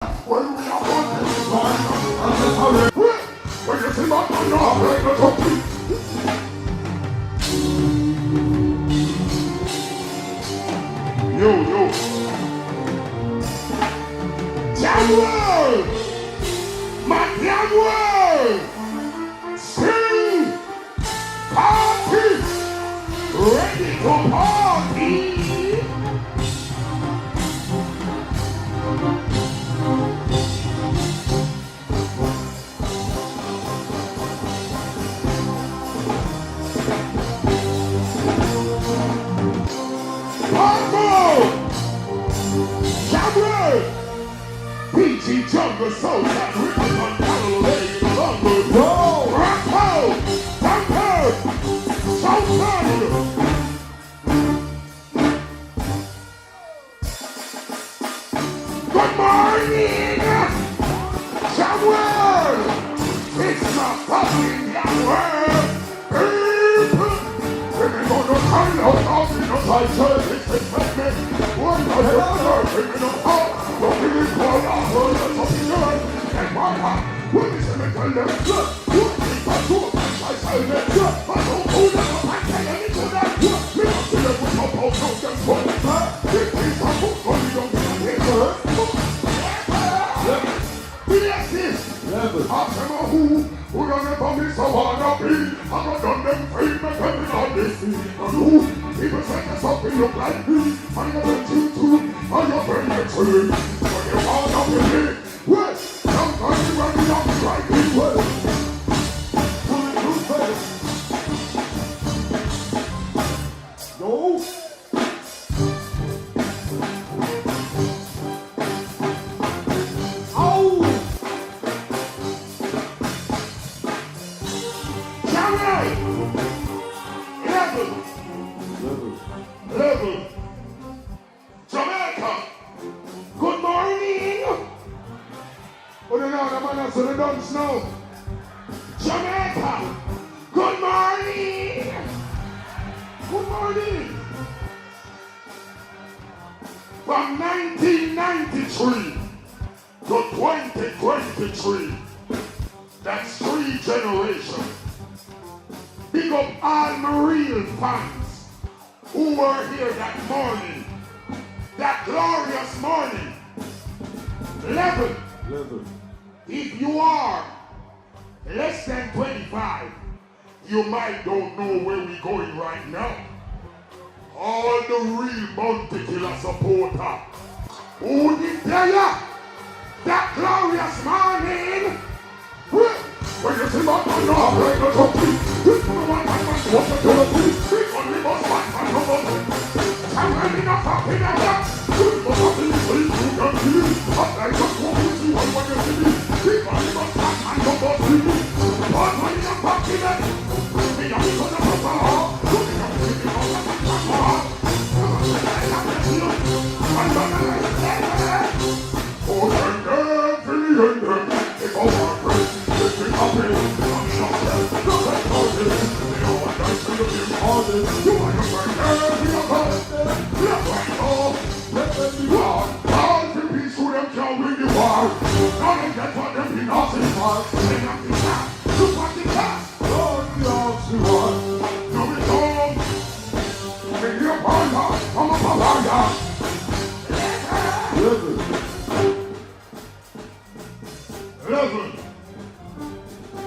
When we are on this line, I'm just hurry. When you see my man, I'm ready to talk to you. Yo. Damn world! My damn world! Sing! Party! Ready to party! PG Jungle Soul that ripping on Galilee Lumber Rampo Dumper Southside. Good morning, Samuel. It's a fucking world. We're gonna turn out all the outside service. One of the other, we're gonna and my heart, what is it that I love? What is that to my side? I don't hold up, I can't get into that. We don't feel it with my boat, no, just one. It is a book, but we don't get it. Yes, this. After my who don't ever miss a wanna be. I'm not done them fame, and everybody see. And who, people say there's something look like me. I never do too, I'm your very next to me. But you want up with me. What? Sometimes you run me up like me. What? No. Oh. Jamaica. Level. Jamaica. Good morning. Oh, no, the man so they don't know. Jamaica. Good morning. Good morning. From 1993 to 2023, that's 3 generations. Big up all Negril fans who were here that morning, that glorious morning. 11. If you are less than 25, you might don't know where we're going right now. All the real Bounty Killer supporter who did there that glorious morning. When you see my man, I'm ready to talk to you. This no one man wants to do it. We only must fight for no one. I'm ready to talk to you. You must have been saying you can see. I just want to see what you see. We only must fight for no one. But when you talk to them, we are going to talk to her. You can see me on the back of her. I'm going to let you. I'm going to let you. Oh, and then, it's over.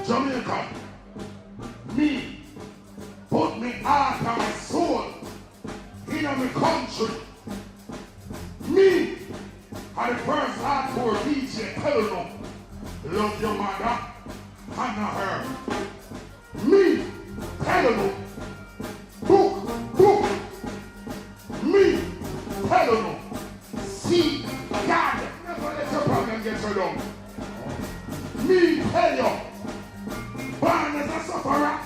Jamaica, me, put me heart and my soul in my country. Me, are the first hardcore DJ telling them, love your mother, honor her. Me, telling them, book. Me, telling them, see God, never let your problem get so long. Me, tell you, born as a sufferer,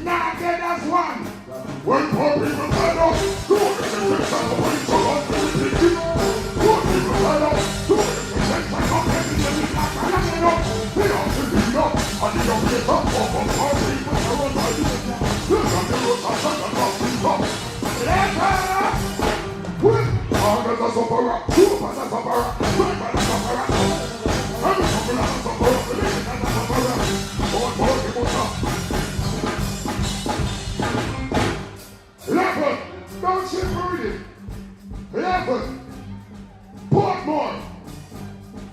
not dead as one. When poor people tell us, do it in the sense of when so long to be taken. Poor people tell us, do it in the sense of not getting any back and not enough. They all should be enough, and they don't get up off of our people to run by you. Look at the road of such a tough people. Later! Born as a sufferer, do it as a sufferer, do it as a sufferer.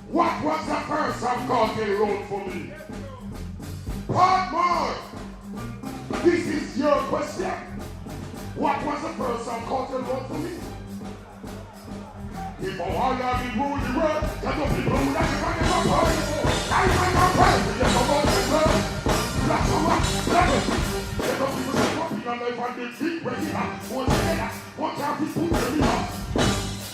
What was the first song God they wrote for me? Part more. This is your question. What was the first song God they wrote for me? If all of the rule the world, that don't be blue, that's the kind of world. I find my way to get about the world. That's what. Let us people say, what people live on the big regular. What's that? What are people doing?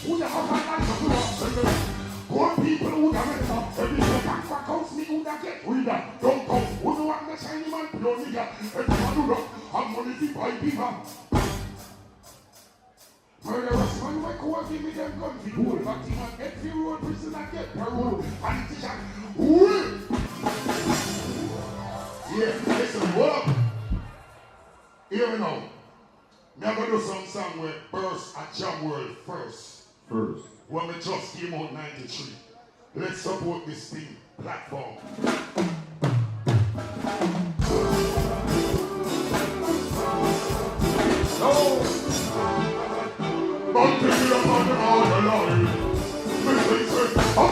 Who the hell are you? Good people who have it up. Every second for counts me who that get reader. Don't come. Who know what the shiny man blow nigga. Everyone who know. I'm money to buy people. Murderers man like who give me them guns. The whole party man every road prisoner get parole. Politician. Yeah, listen, what up? Here we know. I'm going to do some song where burst a Cham world first. When we just came out 93. Let's support this thing platform. So, but take it up on the line. They say, oh,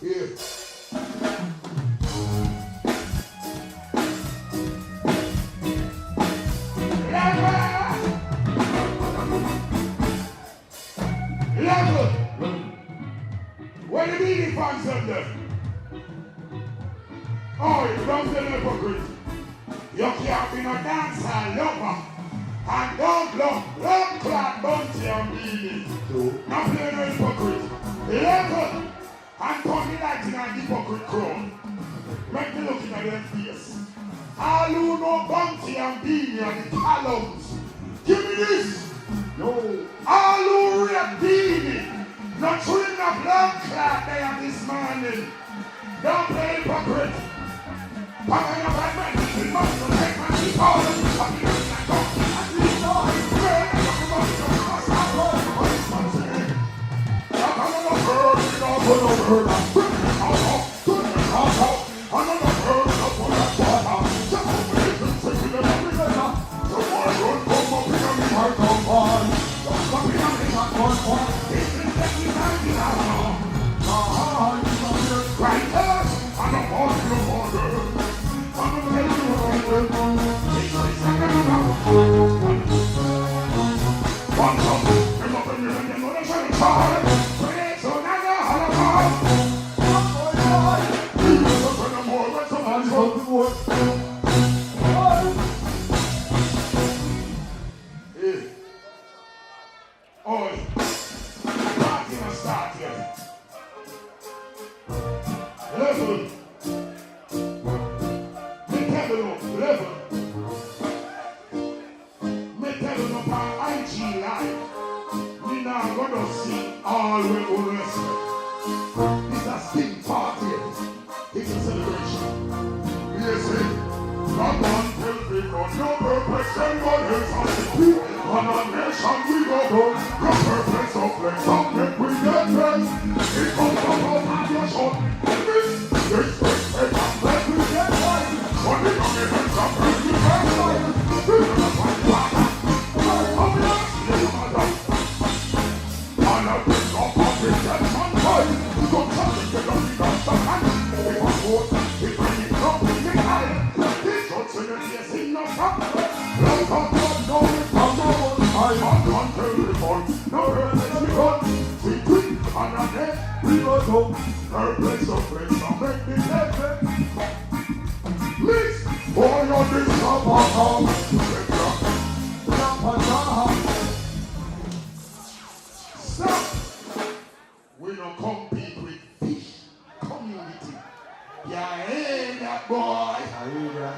yes, Stop! don't compete with fish community. Yeah, hey, that boy.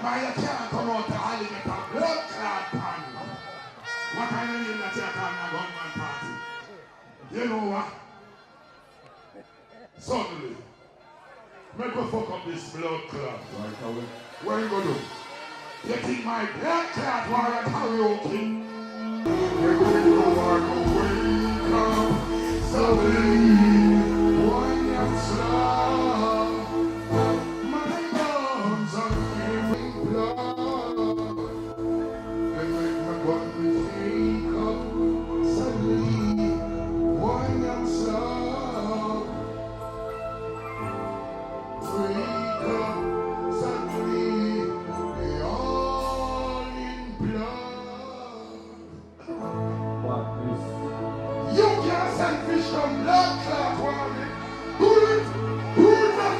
My, you can't come out to alligator blood clot pan. What kind of name that you call a gunman party? You know what? Suddenly, make me fuck up this blood clot. Right away. What you gonna do? You think my blood clot war at karaoke? We're going to walk away from suddenly one young slow. My lungs are carrying blood. They make my body think of suddenly one young slow. Wake up suddenly, they all in blood. You can't send fish from blood clot warning. Who not?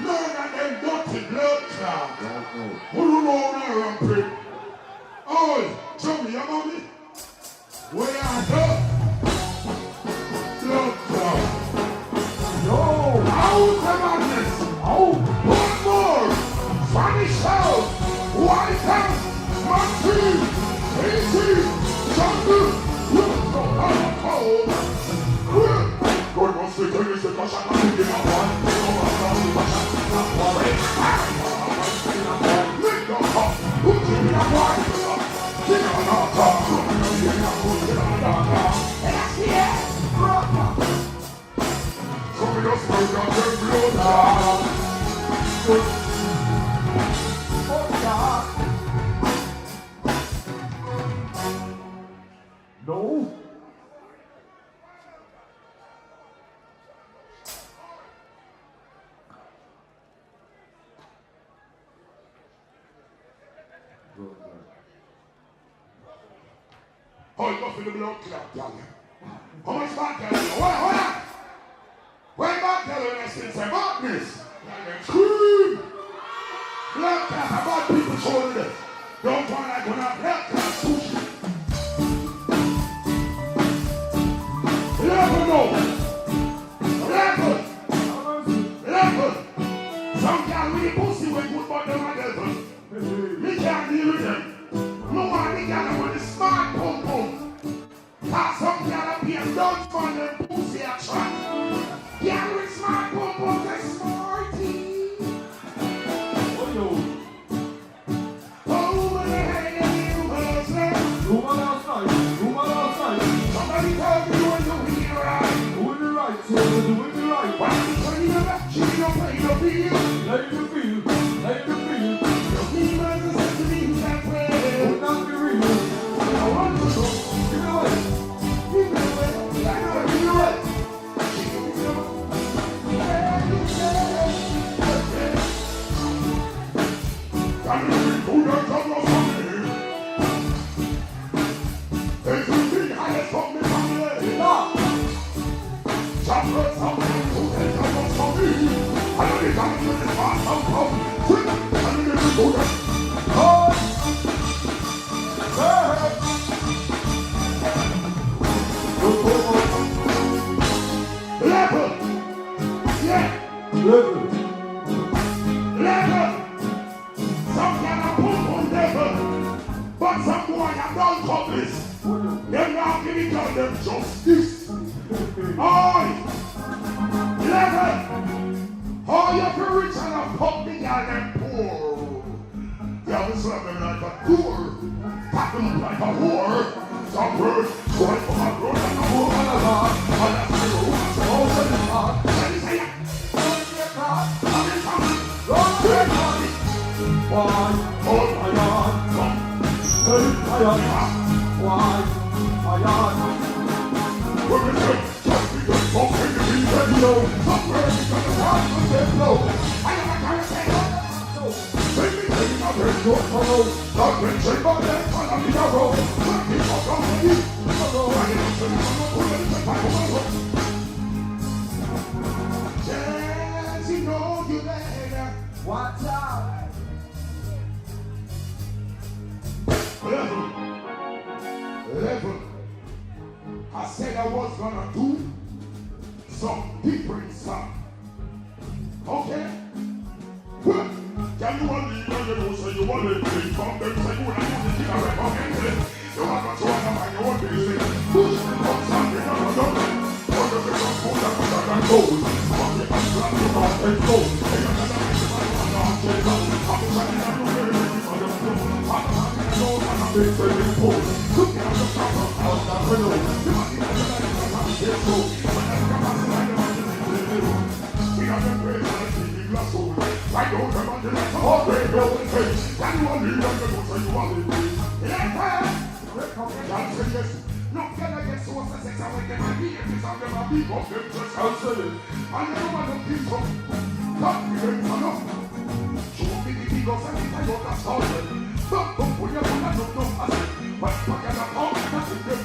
None of them dirty blood clot. Who don't know how to pray? Oh, show me your mommy. Where are the blood clot? No. Out the madness. Oh, one more. Spanish House. White House. Montreal. AC. Jungle. Going on straight to the caution, I'm giving up one. Lick your cup, who's giving up one? Give on our top, and I see it. So we just broke up the blood. No. Oh, you go for the blood clot, y'all. How much back there? Hold on. Where back there when I say about this? Scream! Blood clot, about people showing this. Don't want like when I blood clot sushi. Level. Some can't really pussy when good but them are devil. Me can't deal with them. No one they can't have the smart pum pum. Cause some can't appear done for them pussy action. Yeah, with smart pum pum, they're smarty. Oh no. Oh, when they hang in the room outside. Somebody told me you were doing it right. Doing it right, so we're doing it right. Why are you turning your back? She don't play the field. Let you feel. Your demons are said to be who can play. Would not be real. I want to go. Give it away. I know it. Give it away. I'm going to do that job of something. There's a big highest from me family. Chocolate something to the job of something. I know they got me with the fast and come. I know they will do that. Level. Yeah. Level. Some kind of pum level. But some boy have done publish. Them now giving them justice. Oi! Level! Oh, you're rich and a pop the girl and poor. Yeah, we slap them like a poor. Tap them like a whore. Some birds, boy from a road and a whore and a bar. And that's the road, that's the whole of the heart. Let me say it. Don't be a car. I'm in coming. Don't be a car. Why? Oh, my God. Hey, my God. Why? My God. What is it? Just because okay, you need to know. Somewhere because the heart will get low. I never got to say no. Take me my breath, your follow. Not when she got that fun of the arrow. Let me talk on the heat. I didn't say I'm not going to take my own. Yes, you know you better. Watch out. Level. I said I was gonna do some different stuff. Okay? Well, can you want to you say you want to drink from them, say you want to get a recommended. You want to mind your own business. Push me up something on the dog. On the big of food that was on gold. On the back of the mountain gold. Hey, another man, the man, the man, the man, I'm running out of the way on the floor. I'm running out of the big baby pool. Look at the top of the window. The man, the man, the man, the man, when I come out, I don't want to do. We have been great on the TV glass hole. I don't have a little all day golden face. Can you only want to go so you want to do? Yeah, man. Can't say yes. No, can I get so sex I want them to be if it's on them a big of them just answer it. And I don't want to keep up. Confidence enough. Show me the big of and I don't have started. Don't put your phone and no asset. But fuck it up all that's in them.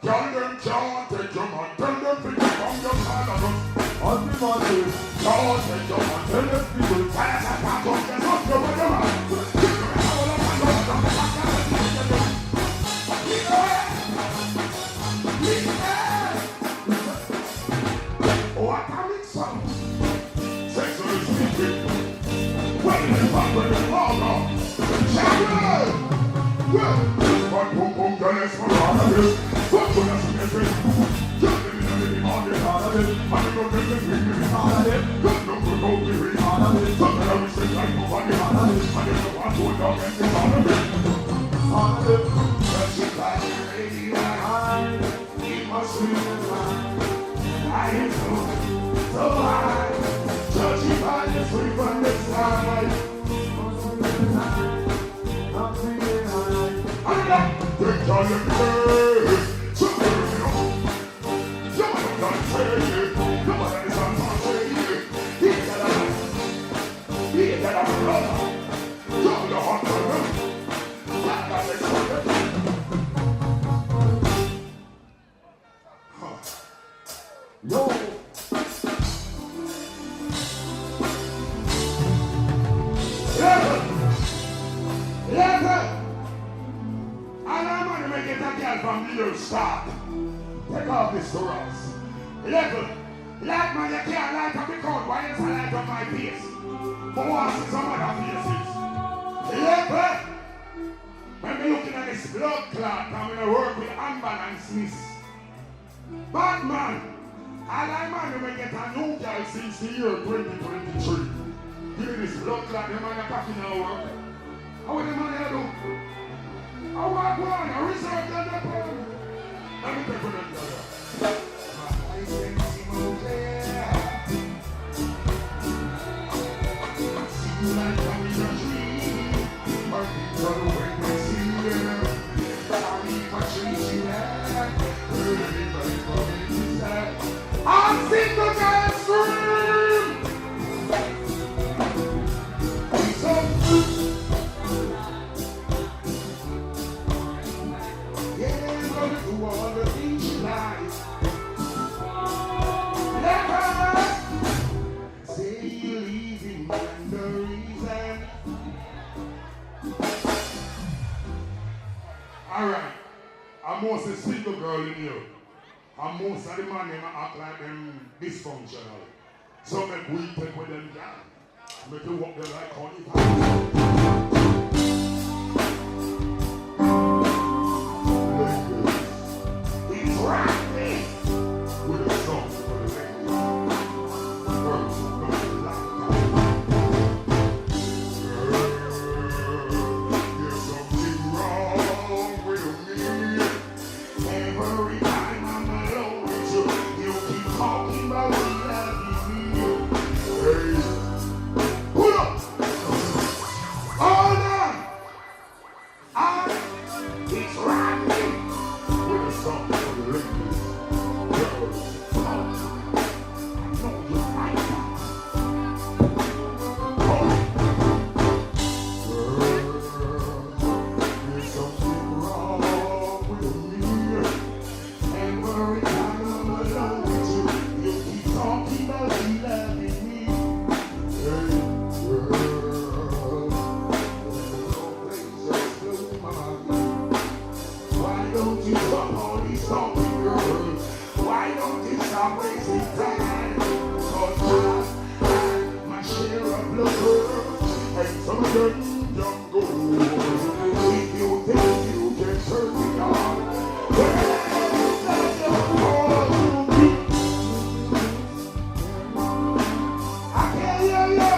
Tell them can't take your man. Tell them to get from your father. On the money. Can't take your man. Tell them people. Pass a pack of them off your man. Stop. Take off this to us. Level. Like man, you can't light up the code. Why is I light up my face? For what's some other faces? Level. When we looking at this blood clot, I'm going to work with unbalancedness. Bad man. All I man, we get a new girl since the year 2023. Give me this blood clot, the man are packing our work. How will the man do? How I go on? I reserve the phone. Let me take one of the other. I can see you there. See you like I'm in a dream. But people when they see you, I need my change you have. Everybody coming to that. I'll sing the dance scream. It's up. Do all the things you like. Never say you're leaving and the reason. Alright, I'm most a single girl in here. And most of the man them act like them dysfunctional. So make we take with them down. Make you walk there like honey pie. Rock me with a song for the ladies. Words of the lifetime. There's something wrong with me. Every time I'm alone with you, you keep talking about loving me. Hey, pull up. Hold on. It's rock me with a song. talking girl. Why don't you stop wasting time? Cause I had my share of love and some of them young gold. If you think you can turn me on, well, that's your all to me. I can't hear you.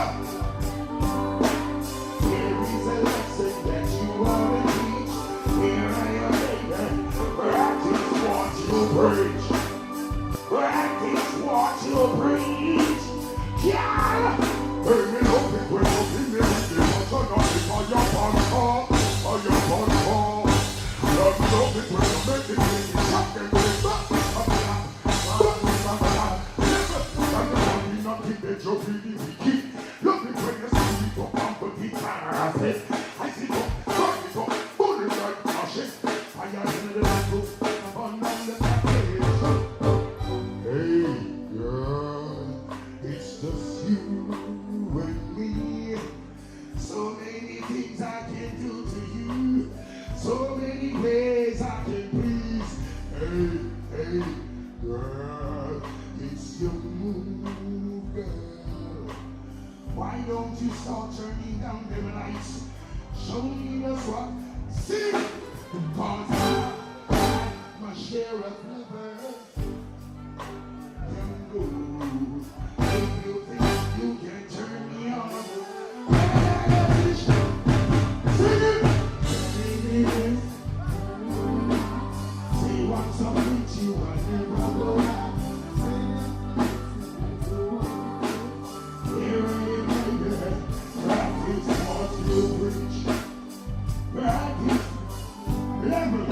Here is a lesson that you ought to teach. Here I am, baby. Practice what you preach. Practice what you preach. Yeah. Hey, me love it when you give me the turn on it for your fun call. For your fun call. Love it when you make it when you shop and go back. Nothing that you really wicked. Love it when you see me go on for the I see go, turn it up, pull it like ashes. I am in the roof, on the hey girl, it's just you and me. So many things I can do to you. So many ways I can please. Hey, girl, it's your move, girl. Why don't you start turning down them lights? Show me the what? See? Cause I had my share of lovers. Young gold. If you think you can turn me on, sing it! Say what's up with you, I never go out. Here I am, baby. Practice what you preach. Practice. Level.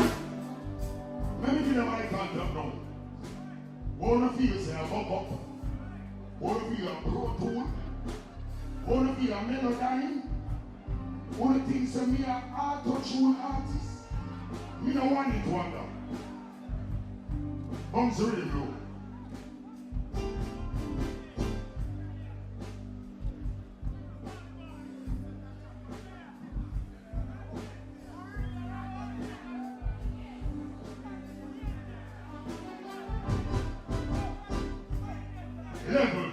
Let me get a mic on them now. Wanna feel say a bump up. Wanna feel a pro tool. Wanna feel a melody. Wanna think say me a auto-tune artist. Me no want it wonder. Bounce the rhythm now. Level,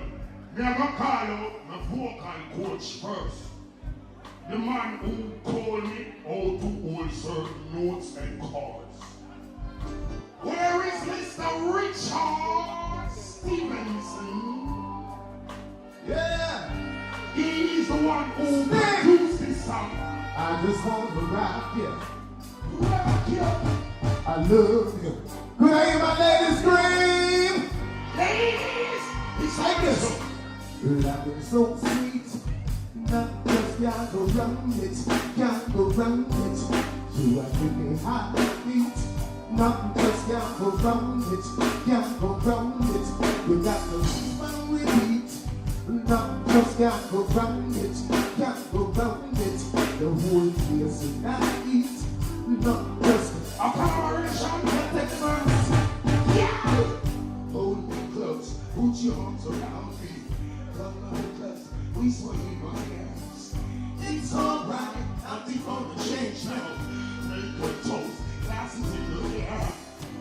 me a go call out my vocal coach first. The man who told me how to hold certain notes and chords. Where is Mr. Richard Stevenson? Yeah! He's the one who produced this song. I just want to rock you. Rock you. I love you. Could I hear my ladies scream? Ladies, it's like this. Love is so sweet. Not just can't go round it. Can't go round it. You are giving heartbeat. Not just can't go round it. Can't go round it. You got the woman with it. Not just can't go round it. Can't go round it. The whole place is not eat. Not just a collaboration with the first. Yeah! Hold me close. Put your arms around me. Come on close. We swing my hands. It's alright. I'm deep on the change now. Make a toast. Glasses in the air.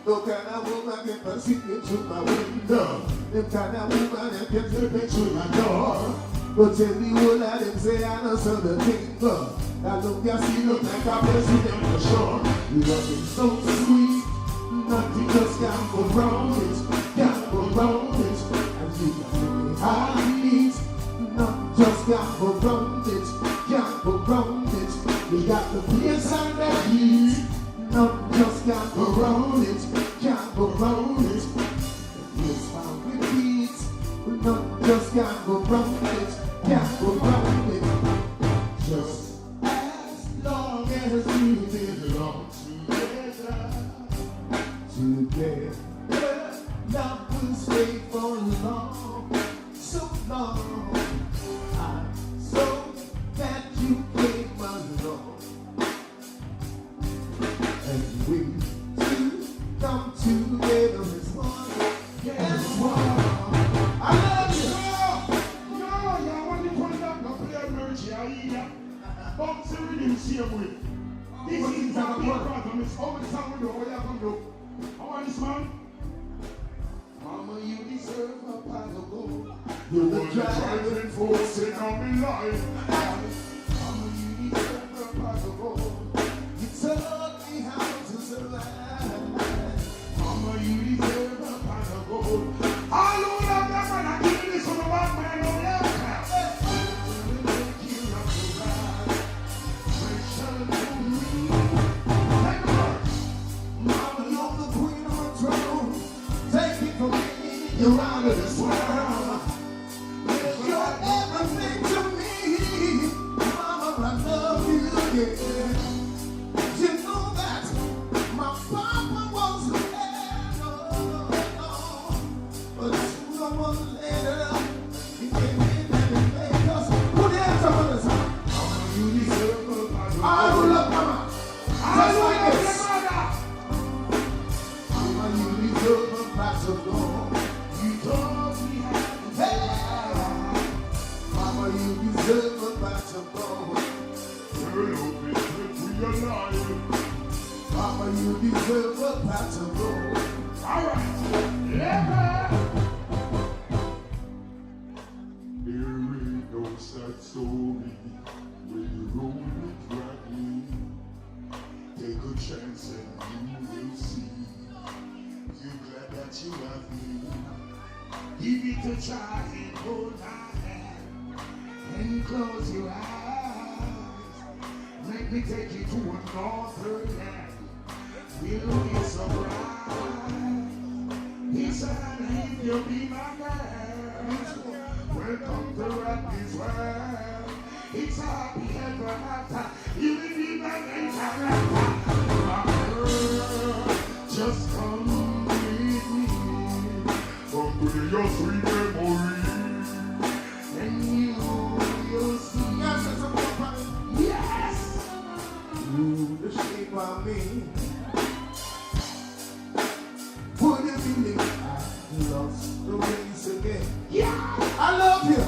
no kind of woman can perceive me through my window. Them kind of woman that can slip me through my door. But tell me all of them say I know some of the things. I look you see look like a president for sure. You love me so sweet. Nothing just can't go wrong it. Can't go wrong it. And you got me heartbeat. Not just can't go round it. Can't go round it. You got the place and the heat. Not just can't go round it. Can't go round it. Yes, found repeat. Not just can't go round it. Can't go round it. Just as long as we belong together. Together, love will stay for long, so long. I'm so glad you came along, and we two come together as one, as one. I love you. Yo, I want to put it up, no play merch, I eat ya. Bounce the rhythm, share with. This is a big problem, it's all the time we do, what you can do. I want this man You're out of this world. Yes, you're everything to me. Mama, I love you, yeah. You know that my papa was there, no. But sooner or later, he came in and he made us. Put your hands up on this. You deserve a partner. I will love mama. Just like this. Mama, you deserve a partner. You taught me how to hey. Mama, you deserve a partner. Mama, you deserve a partner. All right. Yeah. There ain't no sad story when you roll it rightly. Take a chance and you will see. You're glad that you have me. Give it a try and hold my hand and close your eyes. Let me take you to another land. You'll be surprised. It's an if you'll be my girl. Welcome to Rappy's world. It's happy ever after. You will be my mentor. My girl, just come with me. Come to your sweet memory. And you'll see. Yes! You the shape of me. Would you believe I lost the race again? Yeah! I love you.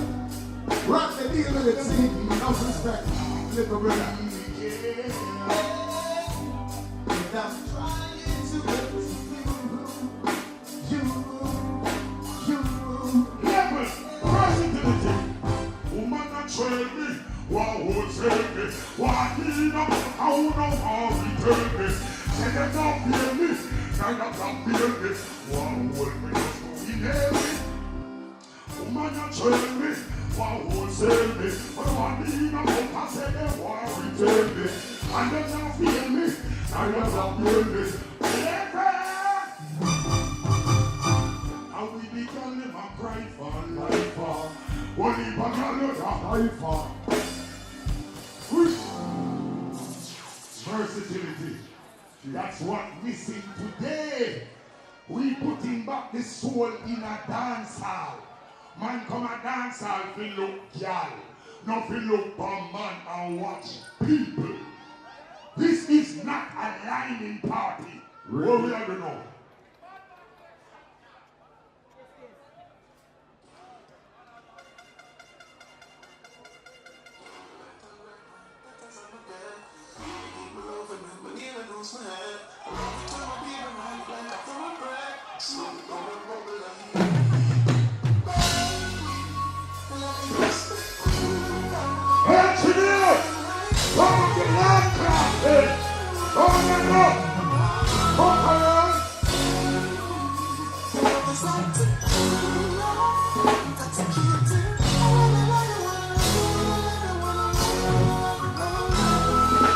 Rock the deal with it. See, enough respect. Little brother. And I'm trying to get you. Level, versatility. Woman not train me. What would save me? What need up? I don't know how to turn me. Say them not feel me. Kind of not feel me. What would me just be me? Woman not train me. What would save me? But what need up? I say them want to return me. And them not feel me. Kind of not feel me. And we become them a cry for life for. What if I got life for? Versatility. That's what missing today. We putting back the soul in a dance hall. Man come a dance hall feel look gal. Not feel look bomb man and watch people. This is not a lining party. Really? What we are to know? Engineer! Come on, get loud, clap! Hey! Come on, get loud! Come on!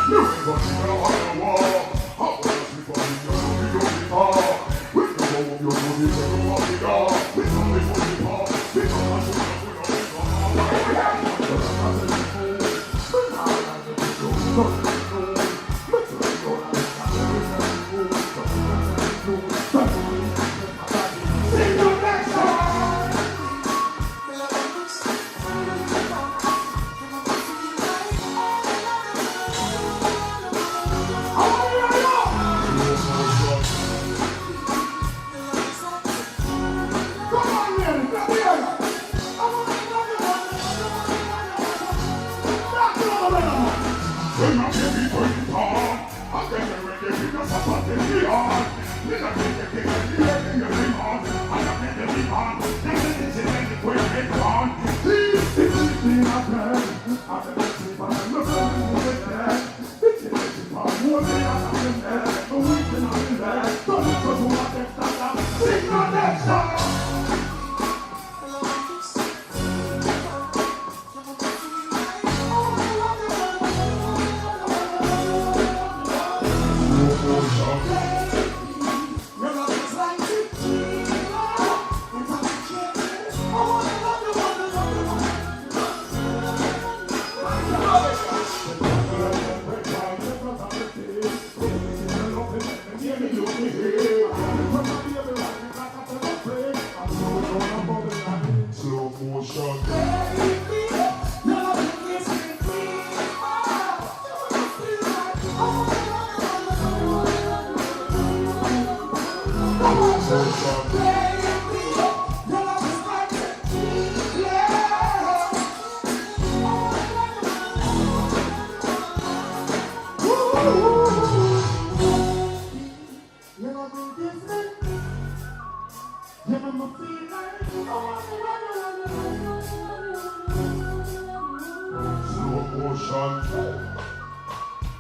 Everybody know how to walk. How does everybody know we don't be far? We know what you're doing, we know what we are. We know we won't be far. We know how to walk, we know we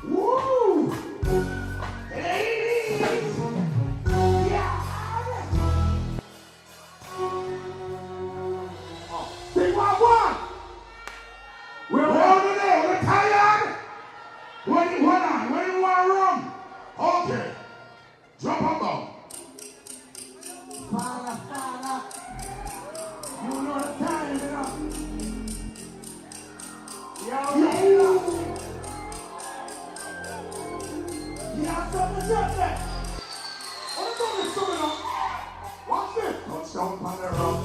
Woo! Ladies! Yeah! Big one! We're over there, we're tired! When you want rum? Okay. Drop a bomb. Father, you know the time, you know? Yo! Yeah, something just that. What is all this coming on? Watch this. Touchdown on the rock.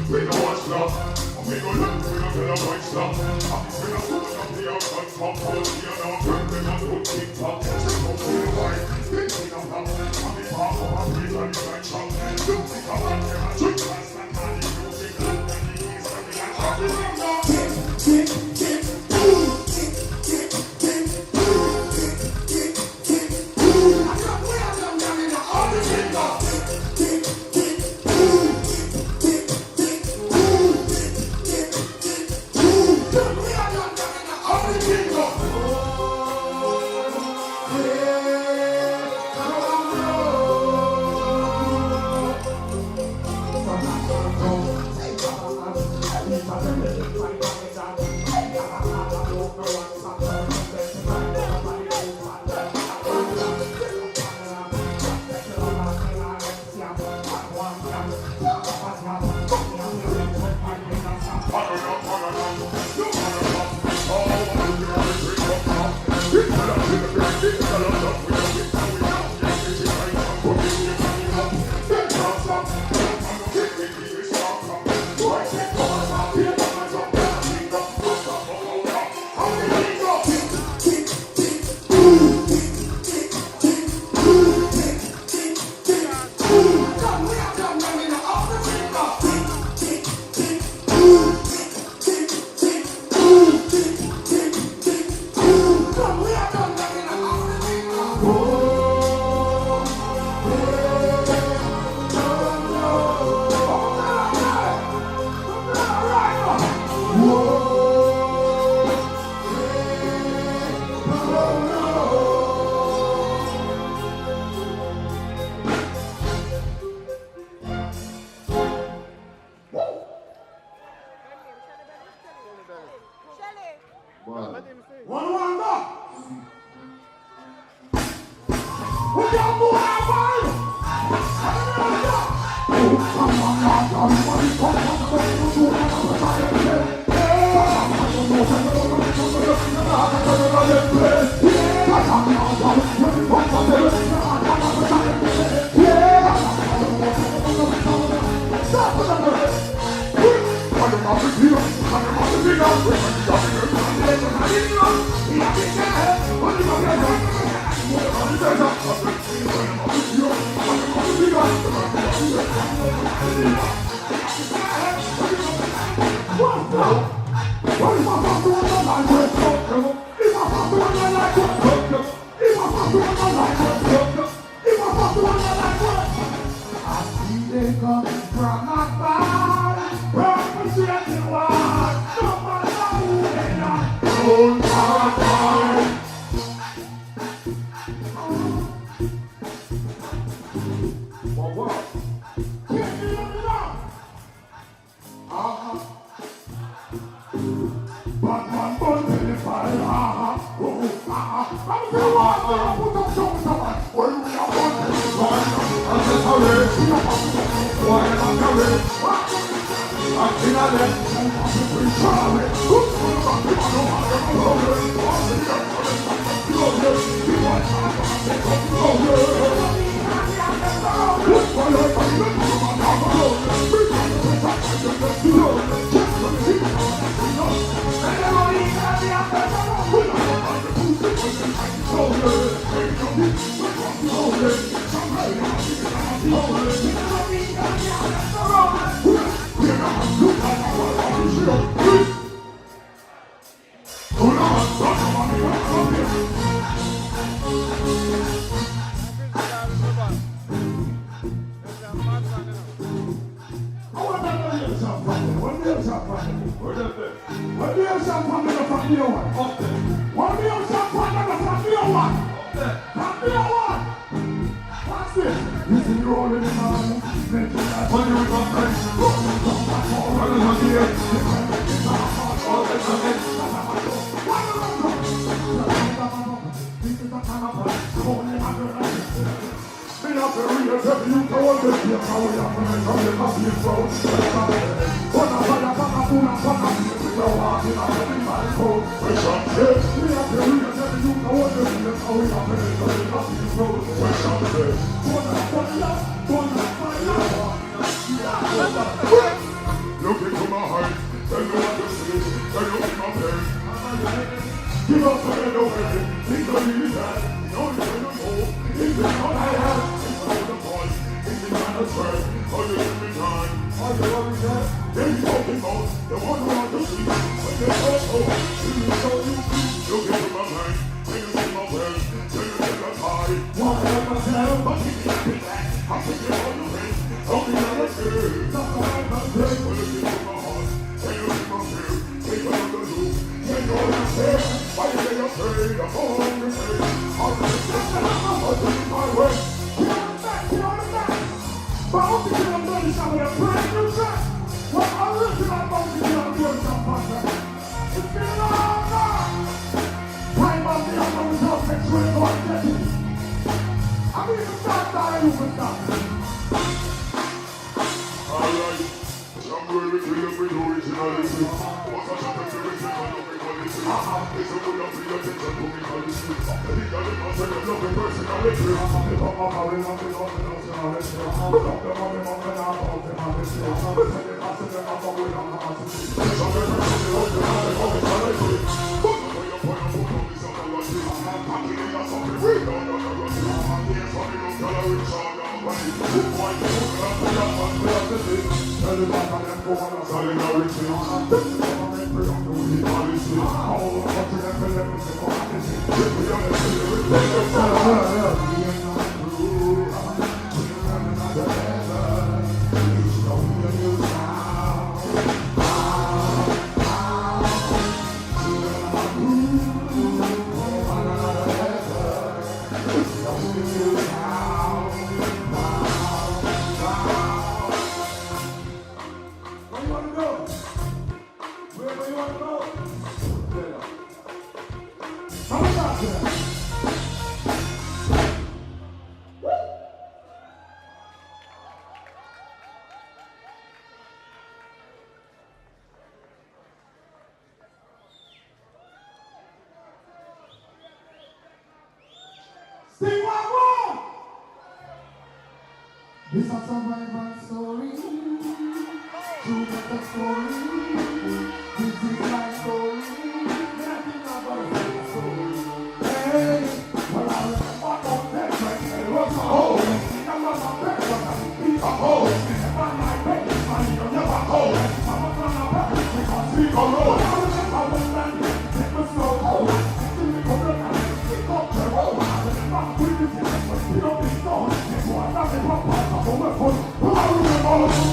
We don't watch love. We go look, we don't tell them what's love. We don't put up the outcomes from both. You know, turn them up to TikTok. Check out the white, big thing of love. I'm the part of our freedom, it's like Cham. Look, we come on here and drink fast and candy music. And the east and the Cham. This is a survival story, true better story. This is my story, nothing about my story. Hey, well I remember on that train, it was a hole. I was a bed, but I was a hole. And by my bed, you'll never hold. I'm a son of a bitch, because we go low. I remember when that it was so cold. Until we go look at it, we got the roll. I remember we did it, but we don't be gone. It's what I think what was. I remember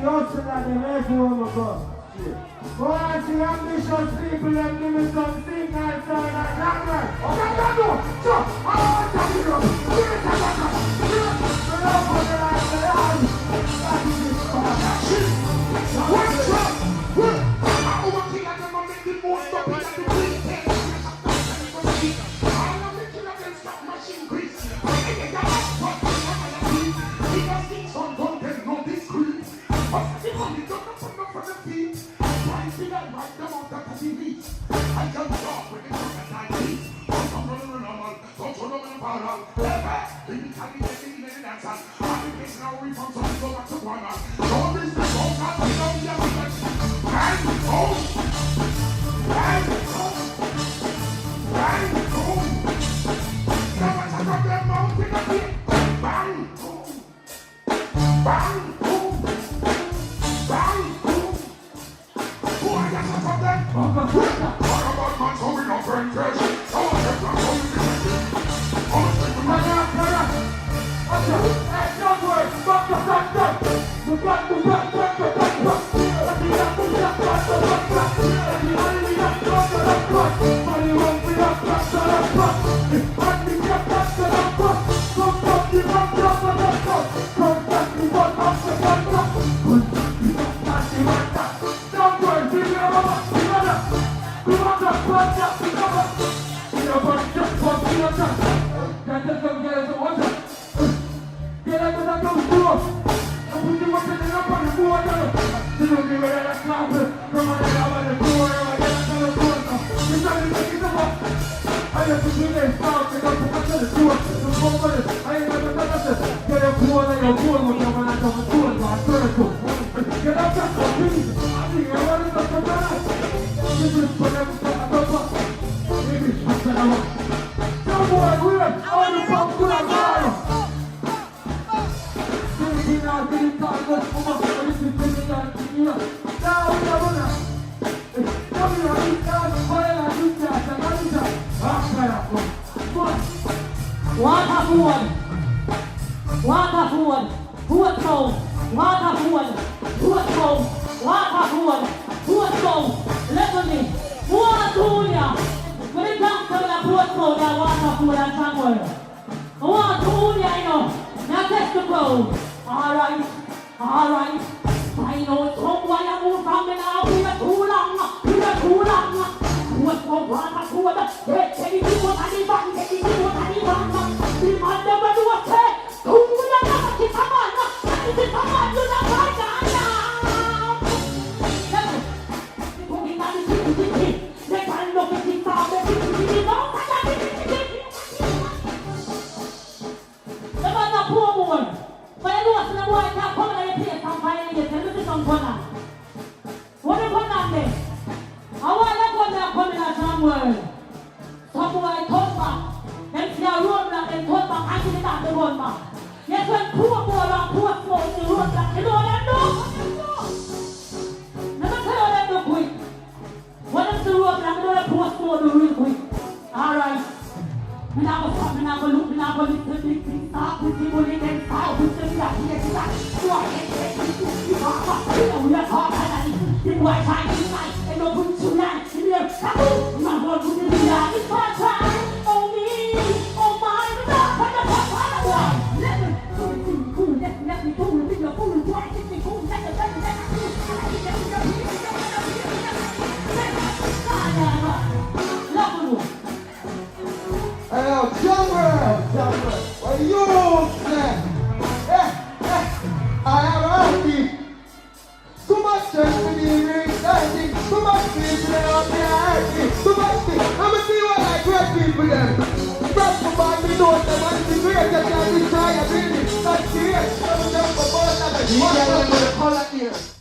Just that they make home a go. Go and see ambitious people and give me some signal, sound and language. Okay, no. So, I want to hear you. What?